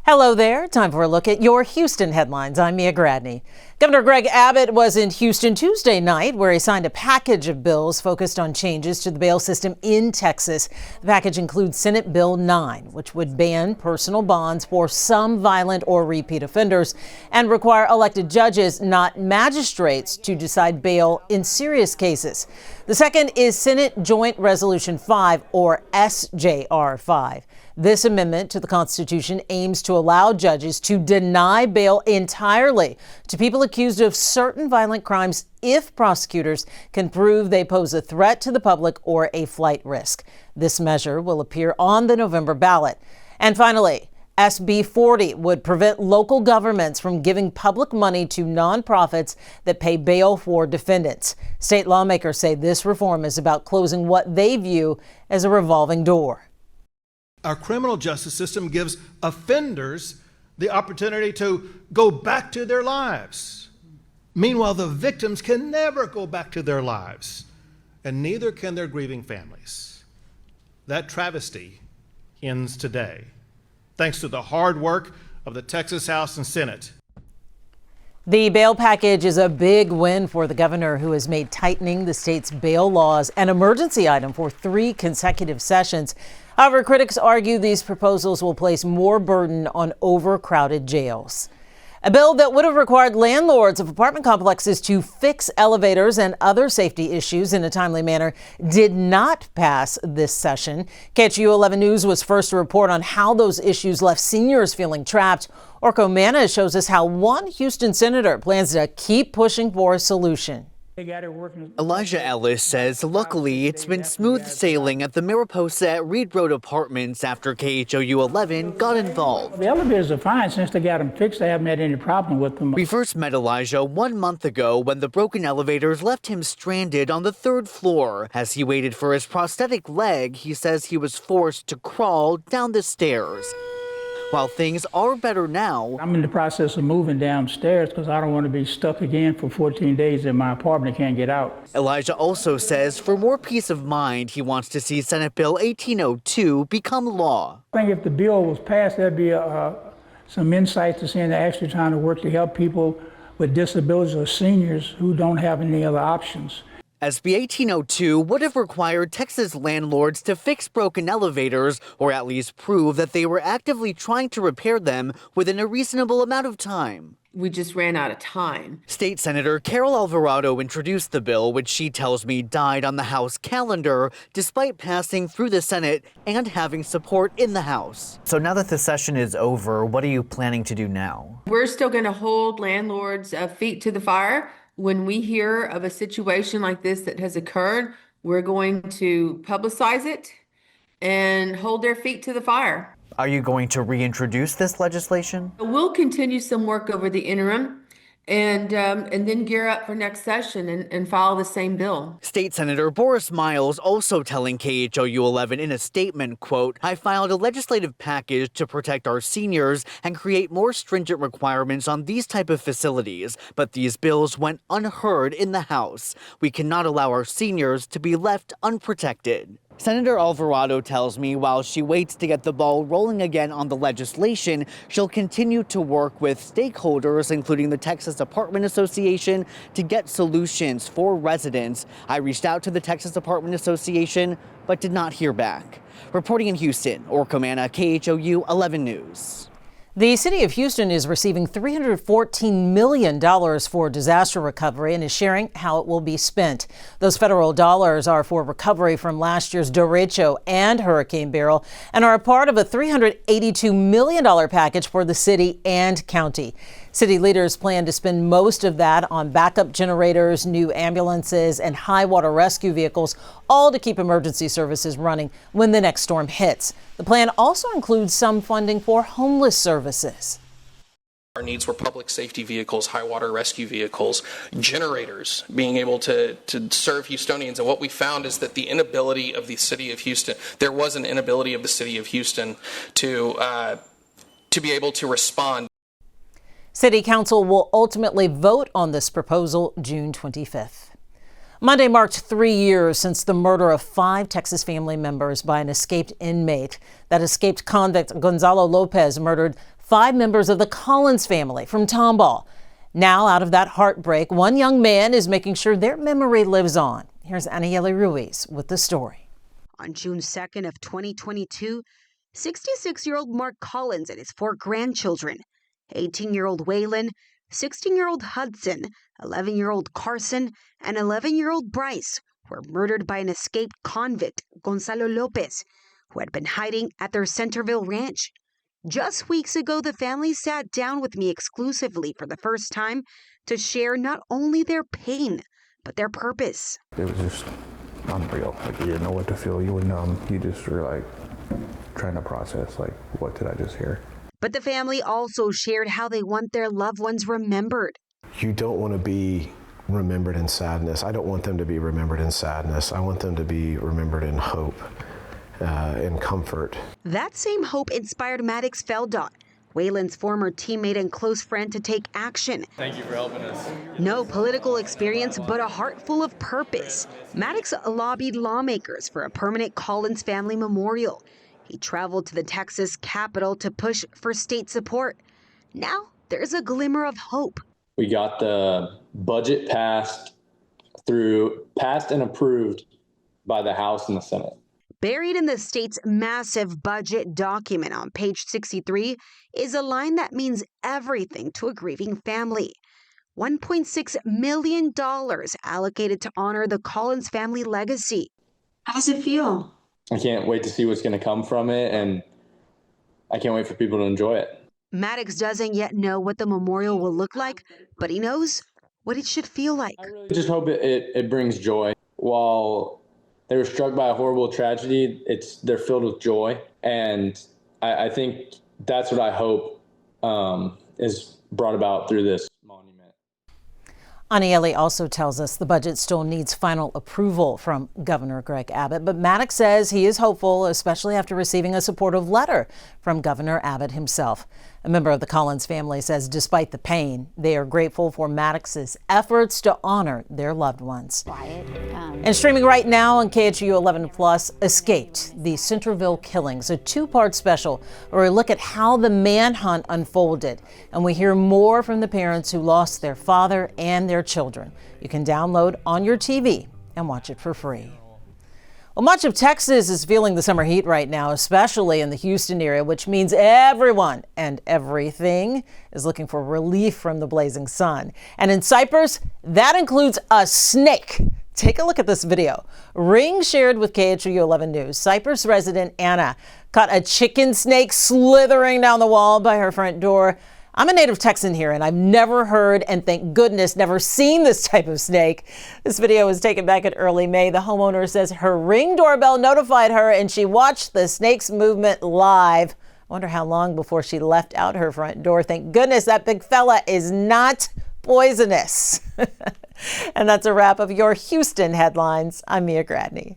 Hello there. Time for a look at your Houston headlines. I'm Mia Gradney. Governor Greg Abbott was in Houston Tuesday night, where he signed a package of bills focused on changes to the bail system in Texas. The package includes Senate Bill 9, which would ban personal bonds for some violent or repeat offenders and require elected judges, not magistrates, to decide bail in serious cases. The second is Senate Joint Resolution 5, or SJR 5. This amendment to the Constitution aims to allow judges to deny bail entirely to people accused of certain violent crimes if prosecutors can prove they pose a threat to the public or a flight risk. This measure will appear on the November ballot. And finally, SB 40 would prevent local governments from giving public money to nonprofits that pay bail for defendants. State lawmakers say this reform is about closing what they view as a revolving door. Our criminal justice system gives offenders the opportunity to go back to their lives. Meanwhile, the victims can never go back to their lives, and neither can their grieving families. That travesty ends today, thanks to the hard work of the Texas House and Senate. The bail package is a big win for the governor, who has made tightening the state's bail laws an emergency item for 3 consecutive sessions. However, critics argue these proposals will place more burden on overcrowded jails. A bill that would have required landlords of apartment complexes to fix elevators and other safety issues in a timely manner did not pass this session. KHOU 11 News was first to report on how those issues left seniors feeling trapped. Orko Manna shows us how one Houston senator plans to keep pushing for a solution. Elijah Ellis says luckily it's been smooth sailing at the Mariposa Reed Road Apartments after KHOU 11 got involved. The elevators are fine since they got them fixed. They haven't had any problem with them. We first met Elijah 1 month ago when the broken elevators left him stranded on the 3rd floor. As he waited for his prosthetic leg, he says he was forced to crawl down the stairs. While things are better now, I'm in the process of moving downstairs because I don't want to be stuck again for 14 days in my apartment. I can't get out. Elijah also says for more peace of mind, he wants to see Senate Bill 1802 become law. I think if the bill was passed, there'd be some insight to seeing they're actually trying to work to help people with disabilities or seniors who don't have any other options. SB 1802 would have required Texas landlords to fix broken elevators or at least prove that they were actively trying to repair them within a reasonable amount of time. We just ran out of time. State Senator Carol Alvarado introduced the bill, which she tells me died on the House calendar despite passing through the Senate and having support in the House. So now that the session is over, what are you planning to do now? We're still going to hold landlords' feet to the fire. When we hear of a situation like this that has occurred, we're going to publicize it and hold their feet to the fire. Are you going to reintroduce this legislation? We'll continue some work over the interim and then gear up for next session and file the same bill. State Senator Boris Miles also telling KHOU 11 in a statement, quote, "I filed a legislative package to protect our seniors and create more stringent requirements on these type of facilities, but these bills went unheard in the House. We cannot allow our seniors to be left unprotected." Senator Alvarado tells me while she waits to get the ball rolling again on the legislation, she'll continue to work with stakeholders, including the Texas Apartment Association, to get solutions for residents. I reached out to the Texas Apartment Association, but did not hear back. Reporting in Houston, Orko Manna, KHOU 11 News. The city of Houston is receiving $314 million for disaster recovery and is sharing how it will be spent. Those federal dollars are for recovery from last year's derecho and Hurricane Beryl and are a part of a $382 million package for the city and county. City leaders plan to spend most of that on backup generators, new ambulances, and high water rescue vehicles, all to keep emergency services running when the next storm hits. The plan also includes some funding for homeless services. Our needs were public safety vehicles, high water rescue vehicles, generators, being able to serve Houstonians. And what we found is that the inability of the city of Houston, there was an inability of the city of Houston to be able to respond. City Council will ultimately vote on this proposal June 25th. Monday marked 3 years since the murder of 5 Texas family members by an escaped inmate. That escaped convict, Gonzalo Lopez, murdered 5 members of the Collins family from Tomball. Now, out of that heartbreak, one young man is making sure their memory lives on. Here's Aniele Ruiz with the story. On June 2nd of 2022, 66-year-old Mark Collins and his 4 grandchildren, 18-year-old Waylon, 16-year-old Hudson, 11-year-old Carson, and 11-year-old Bryce were murdered by an escaped convict, Gonzalo Lopez, who had been hiding at their Centerville ranch. Just weeks ago, the family sat down with me exclusively for the first time to share not only their pain, but their purpose. It was just unreal. Like, you didn't know what to feel. You were numb. You just were like trying to process, like, what did I just hear? But the family also shared how they want their loved ones remembered. You don't want to be remembered in sadness. I don't want them to be remembered in sadness. I want them to be remembered in hope and comfort. That same hope inspired Maddox Feldot, Waylon's former teammate and close friend, to take action. Thank you for helping us. No political experience, but a heart full of purpose. Maddox lobbied lawmakers for a permanent Collins family memorial. He traveled to the Texas Capitol to push for state support. Now there's a glimmer of hope. We got the budget passed and approved by the House and the Senate. Buried in the state's massive budget document on page 63 is a line that means everything to a grieving family. $1.6 million allocated to honor the Collins family legacy. How does it feel? I can't wait to see what's going to come from it, and I can't wait for people to enjoy it. Maddox doesn't yet know what the memorial will look like, but he knows what it should feel like. I really just hope it brings joy. While they were struck by a horrible tragedy, they're filled with joy, and I think that's what I hope is brought about through this monument. Aniele also tells us the budget still needs final approval from Governor Greg Abbott, but Maddox says he is hopeful, especially after receiving a supportive letter from Governor Abbott himself. A member of the Collins family says despite the pain, they are grateful for Maddox's efforts to honor their loved ones. And streaming right now on KHOU 11 Plus, Escaped, the Centerville Killings, a 2-part special where we look at how the manhunt unfolded. And we hear more from the parents who lost their father and their children. You can download on your TV and watch it for free. Well, much of Texas is feeling the summer heat right now, especially in the Houston area, which means everyone and everything is looking for relief from the blazing sun. And in Cypress, that includes a snake. Take a look at this video. Ring shared with KHOU 11 News. Cypress resident Anna caught a chicken snake slithering down the wall by her front door. I'm a native Texan here, and I've never heard, and thank goodness, never seen this type of snake. This video was taken back in early May. The homeowner says her Ring doorbell notified her, and she watched the snake's movement live. I wonder how long before she left out her front door. Thank goodness that big fella is not poisonous. And that's a wrap of your Houston headlines. I'm Mia Gradney.